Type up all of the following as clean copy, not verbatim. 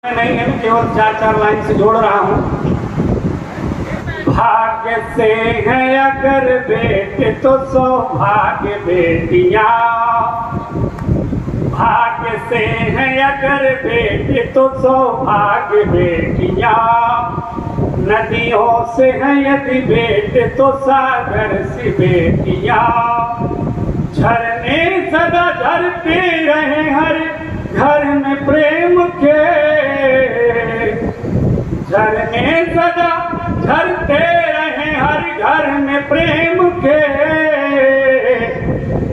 नहीं है, मैं केवल चार चार लाइन से जोड़ रहा हूँ। भाग्य से है अगर बेटे तो सौभाग्य बेटियां, भाग्य से है अगर बेटे तो सौभाग्य बेटियां, नदियों से है यदि बेटे तो सागर सी बेटियां, झरने सदा झरते रहे हर घर में प्रेम के, झरने सदा झरते रहे हर घर में प्रेम के,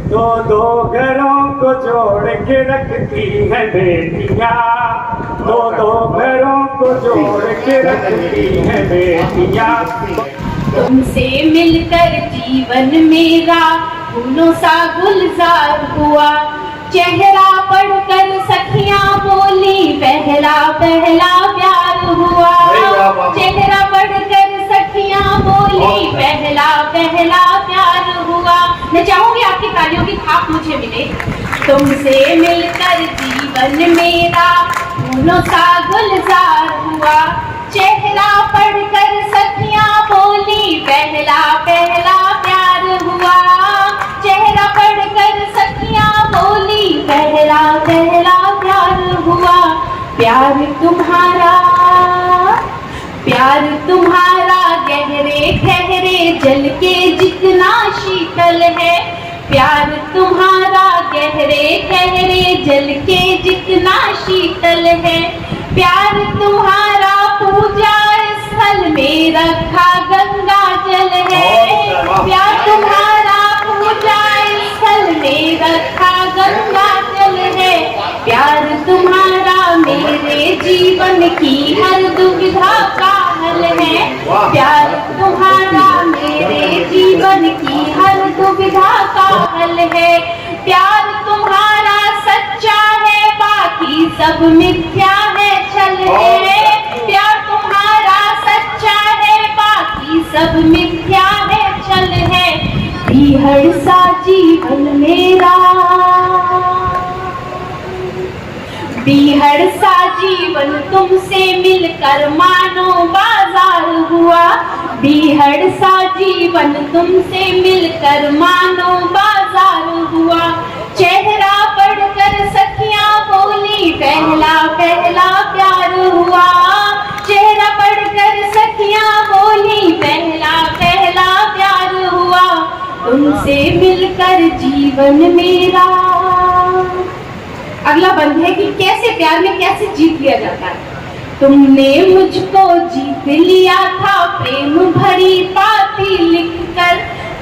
दो दो घरों को जोड़ के रखती है बेटियां, दो दो घरों को जोड़ के रखती है बेटियां। तुमसे मिलकर जीवन मेरा फूलों सा गुलजार हुआ, चेहरा पढ़कर सखियां बोली पहला पहला प्यार हुआ, चेहरा पढ़कर सखियां बोली पहला पहला प्यार हुआ। मैं चाहूंगी आपकी तालियों की थाप मुझे मिले। तुमसे मिलकर जीवन मेरा फूलों सा गुलजार हुआ, चेहरा पढ़कर सखियां बोली पहला पहला प्यार हुआ, चेहरा पढ़कर सखियां बोली पहला पहला प्यार हुआ। प्यार तुम्हारा गहरे गहरे जल के जितना शीतल है, प्यार तुम्हारा गहरे गहरे जल के जितना शीतल है, प्यार तुम्हारा पूजा स्थल में रखा गंगा जल है, प्यार तुम्हारा पूजा स्थल में रखा गंगा जल है, प्यार तुम्हारा मेरे जीवन की हर दुविधा का हल है, प्यार तुम्हारा मेरे जीवन की हर दुविधा का हल है, प्यार तुम्हारा सच्चा है बाकी सब मिथ्या है छल है, प्यार तुम्हारा सच्चा है बाकी सब मिथ्या है छल है। बीहड़ सा जीवन मेरा, बीहड़ सा जीवन तुमसे मिलकर मानो बाजार हुआ, बीहड़ सा जीवन तुमसे मिलकर मानो बाजार हुआ, चेहरा पढ़कर सखियां बोली पहला पहला प्यार हुआ, चेहरा पढ़कर सखियां बोली पहला पहला प्यार हुआ। तुमसे मिलकर जीवन मेरा। अगला बंद है कि कैसे प्यार में कैसे जीत लिया जाता है। तुमने मुझको जीत लिया था प्रेम भरी पाती लिखकर,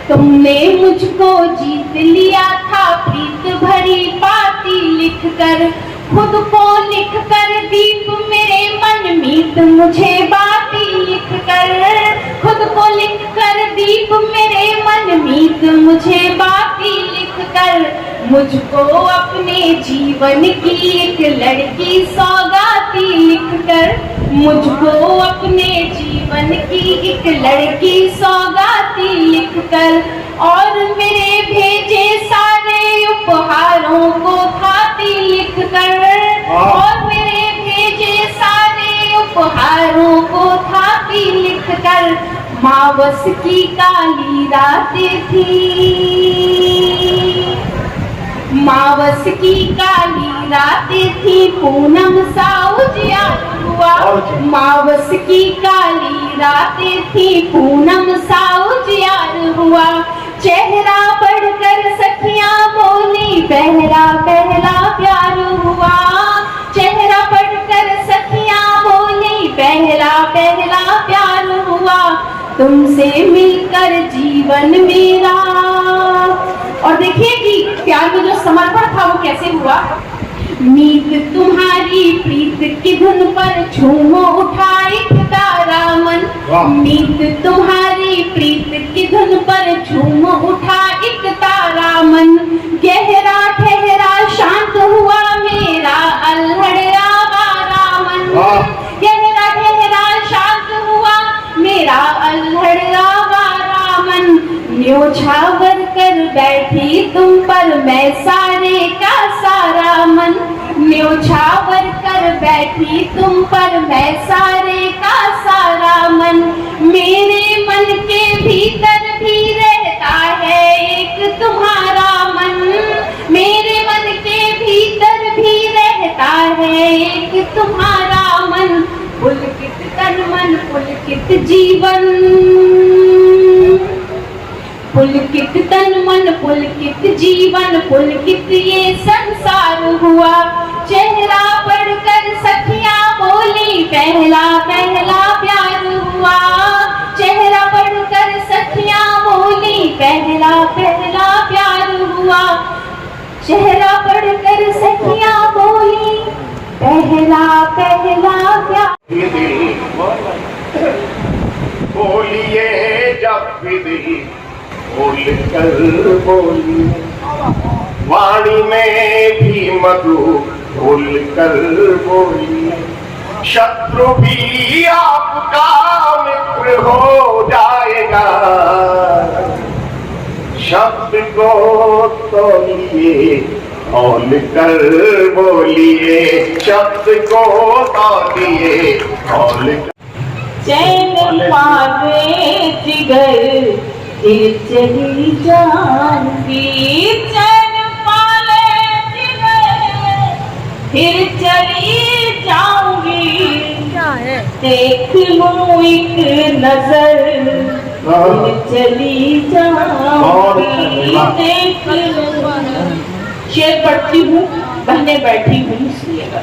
तुमने मुझको जीत लिया था प्रीत भरी पाती लिखकर, खुद को लिखकर दीप मेरे मन मीत मुझे बाती लिखकर, खुद को लिखकर दीप मेरे मन मीत मुझे बाती लिखकर, मुझको अपने जीवन की एक लड़की सौगाती लिखकर, मुझको अपने जीवन की एक लड़की सौगाती लिखकर, और मेरे भेजे सारे उपहारों को थाती लिखकर, और मेरे भेजे सारे उपहारों को थाती लिखकर, मावस की काली रातें थी, मावस की काली रातें थी पूनम सा उजियार हुआ, मावस की काली रातें थी पूनम सा उजियार हुआ, चेहरा पढ़कर सखियां बोली पहला पहला प्यार हुआ, चेहरा पढ़कर सखियां बोली पहला पहला प्यार हुआ। तुमसे मिलकर जीवन मेरा। और देखिए कि प्यार में जो समर्पण था वो कैसे हुआ। मीत तुम्हारी प्रीत की धुन पर झूम उठा एक तारा मन, मीत तुम्हारी प्रीत की धुन पर झूम उठा एक तारा मन, गहरा ठहरा शांत हुआ मेरा अल्हड़ आवारा मन, गहरा ठहरा शांत हुआ मेरा अल्हड़ आवारा मन, न्योछावर कर बैठी तुम पर मैं सारे का सारा मन, न्योछावर कर बैठी तुम पर मैं सारे का सारा मन, मेरे मन के भीतर भी रहता है एक तुम्हारा मन, मेरे मन के भीतर भी रहता है एक तुम्हारा मन, पुलकित तन मन पुलकित जीवन, पुलकित तन मन पुलकित जीवन, पुलकित ये संसार हुआ। चेहरा पढ़कर सखियां बोली पहला पहला प्यार हुआ, चेहरा पढ़कर सखियां बोली पहला पहला प्यार हुआ, चेहरा पढ़कर सखियां बोली पहला पहला प्यार। बोलिए जब भी दिल बोल कर बोली, वाणी में भी मधु बोल कर बोली, शत्रु भी आपका मित्र हो जाएगा, शब्द को तोलिए बोल कर बोलिए, शब्द को तोलिए बोल कर। चैन पावे जिगर फिर चली जाऊंगी, चैन पाले जिगर फिर चली जाऊंगी, देख लूं एक नजर फिर चली जाऊंगी, देख लूं। शेर पढ़ती हूँ, बहने बैठी हुई सुनिएगा।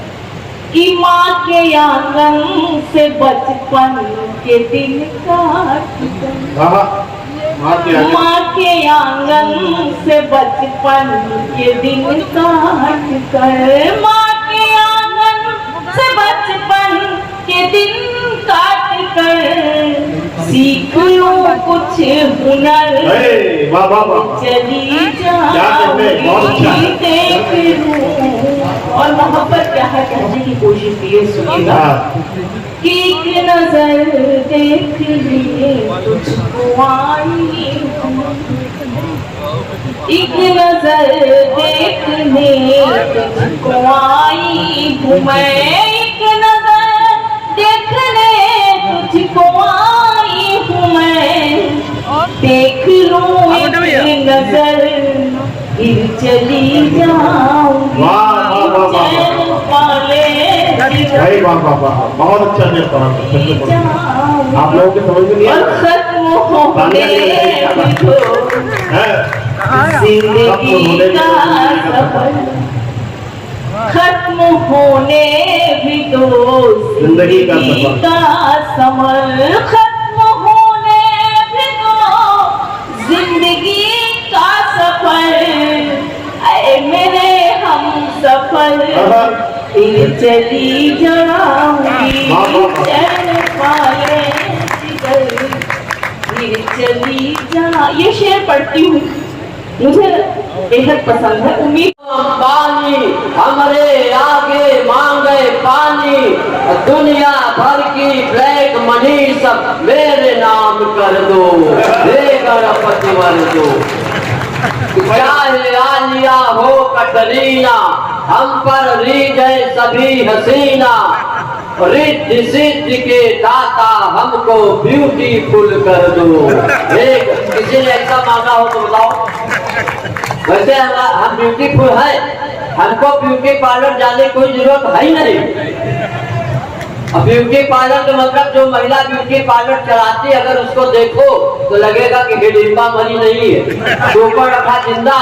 कि माँ के आंगन से बचपन के दिन काट कर, माँ के आंगन से बचपन के दिन काट कर, माँ के आंगन से बचपन के दिन काट कर, सीख लूं कुछ हुनर चली जाऊंगी, देख लूं। और वहाँ पर क्या है कहने की कोशिश की है, सुनिएगा। कि एक नजर देख लिए तुझको आई हूँ, एक नजर देखने तुझको आई हूँ मैं, एक नजर देखने तुझको आई हूँ मैं, देख लूं एक नजर फिर चली जाऊंगी, चैन पाले बहुत अच्छा ने पढ़ा, आप लोगों के समझ में नहीं और आया? खत्म होने जिंदगी का सफर, खत्म होने भी दो जिंदगी का समर, खत्म होने भी दो जिंदगी का सफर, ऐ मेरे हम सफर फिर चली जाऊंगी, चैन पाले जिगर फिर चली जा। ये शेर पढ़ती हूँ, मुझे बेहद पसंद है। उम्मीद पानी हमरे आगे मांगे पानी, दुनिया भर की ब्लैक मनी सब मेरे नाम कर दो, हे गणपति वर दो। चाहे आलिया हो कटरीना, हम पर रीझे सभी हसीना, रिद्धि सिद्धि के दाता हमको ब्यूटीफुल कर दो। एक किसी ने ऐसा मांगा हो तो बताओ। वैसे हम ब्यूटीफुल है, हमको ब्यूटी पार्लर जाने की कोई जरूरत है ही नहीं। अब ब्यूटी पार्लर का मतलब जो महिला ब्यूटी पार्लर चलाती है, अगर उसको देखो तो लगेगा कि हिडिंबा मरी नहीं है, ऊपर रखा जिंदा।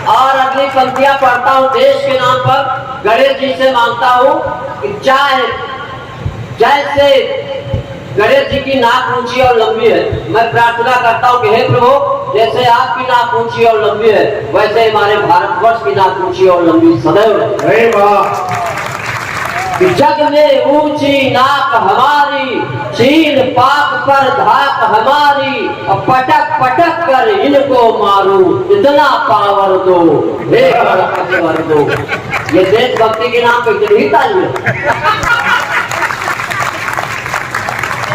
और अगली पंक्तियां पढ़ता हूँ देश के नाम पर। गणेश जी से मांगता हूँ कि चाहे जैसे गणेश जी की नाक ऊंची और लंबी है, मैं प्रार्थना करता हूँ कि हे प्रभु, जैसे आपकी नाक ऊंची और लंबी है, वैसे हमारे भारतवर्ष की नाक ऊंची और लंबी सदैव रहे। जग में ऊंची नाक हमारी, चीन पाक पर धाक हमारी, पटक पटक कर इनको मारूं, इतना पावर दो, हे गणपति वर दो। ये देशभक्ति के नाम पे कितनी ताली है।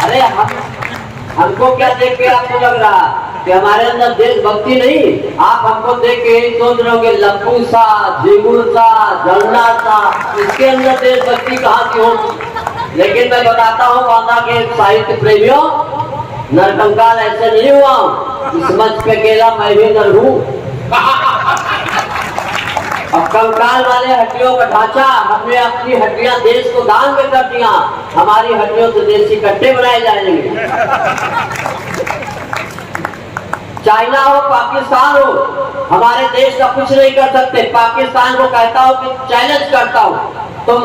अरे हमको क्या देख के आपको लग रहा, कि हमारे अंदर देशभक्ति नहीं। आप हमको देख के यही सोच रहे हो कि लप्पू सा, झिगुर सा, जलना सा, इसके अंदर देशभक्ति कहाँ की होगी। लेकिन मैं बताता हूँ बांदा के साहित्य प्रेमियों, नरकंकाल ऐसे नहीं हुआ हूँ। इस मंच पे अकेला मैं भी नर हूँ। अब कंकाल वाले हड्डियों का ढांचा हमने अपनी हड्डियां देश को दान में कर दिया। हमारी हड्डियों से देसी कट्टे बनाए जाएंगे। चाइना हो, पाकिस्तान हो, हमारे देश का कुछ नहीं कर सकते। पाकिस्तान को कहता हूँ कि चैलेंज करता हूँ, तुम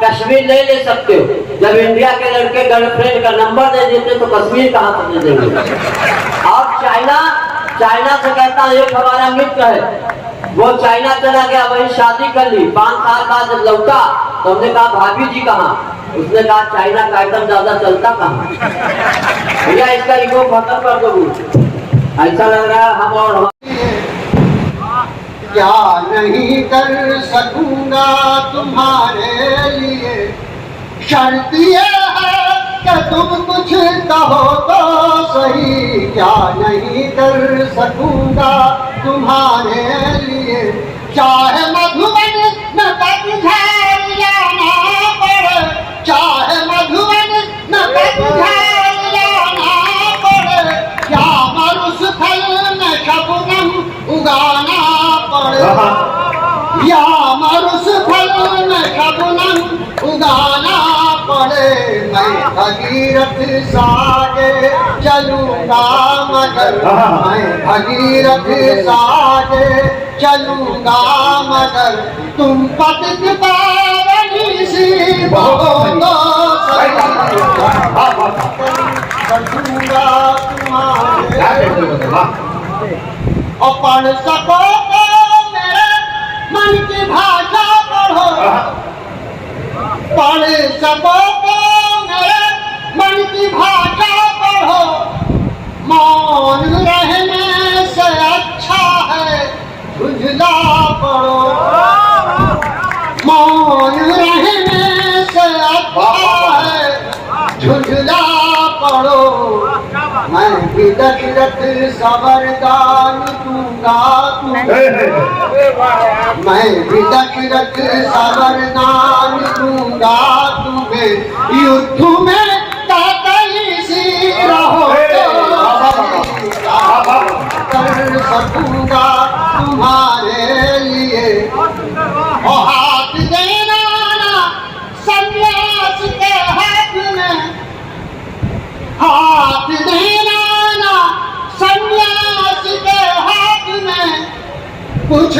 कश्मीर नहीं ले सकते हो। जब इंडिया के लड़के गर्लफ्रेंड का नंबर दे देते तो कश्मीर कहाँ से दे देंगे। और चाइना से कहता हूँ, एक हमारा मित्र है, वो चाइना चला गया, वही शादी कर ली। 5 साल बाद जब लौटा तो हमने कहा भाभी जी कहाँ? उसने कहा चाइना का आइटम ज्यादा चलता कहाँ। भैया इसका ईगो खत्म कर दो। ऐसा लग रहा है हम और क्या नहीं कर सकूंगा तुम्हारे लिए, शर्त ये है कि तुम कुछ कहो तो सही। क्या नहीं कर सकूंगा तुम्हारे लिए, चाहे मधुबन में पतझड़ लाना पड़े, चाहे मधुबन में पतझड़ लाना पड़े, या मरुस्थल में शबनम उगाना पड़े, या मरुस्थल में शबनम उगाना पड़े। मैं भगीरथ सागे चलूंगा मगर, मैं भगीरथ सागे चलूंगा मगर, तुम पतित पावनी सी बोलो करूंगा तुम्हारे। और पढ़ सको तो मेरे मन की भाषा पढ़ो, पढ़ सको तो मेरे मन की भाषा पढ़ो। मौन रहने से अच्छा है झुझला पढ़ो, मौन रहने से अच्छा है झुझला पढ़ो। मैं भी दशरथ सवरदान दूंगा तुम्हें, मैं भी दशरथ सवरदान दूंगा तुम्हें। युद्ध में ताकई सी रहो कर सकूंगा तुम्हारे लिए। और हाथ देना ना संन्यास के हाथ में, हाथ देना ना संन्यास के हाथ में। कुछ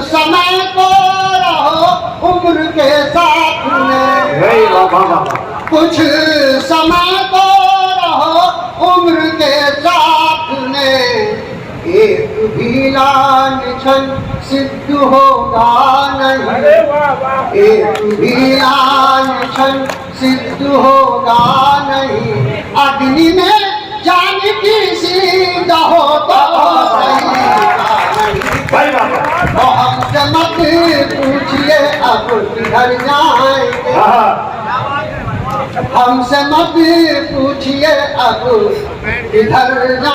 समय को रहो उम्र के साथ में, कुछ समय को रहो उम्र के साथ में। एक भी लांछन सिद्ध होगा नहीं, एक भी लांछन सिद्ध होगा नहीं। अग्नि में जान की सीध हो तो तो हमसे मत पूछिए अब किधर जाएंगे, हमसे मत पूछिए अब किधर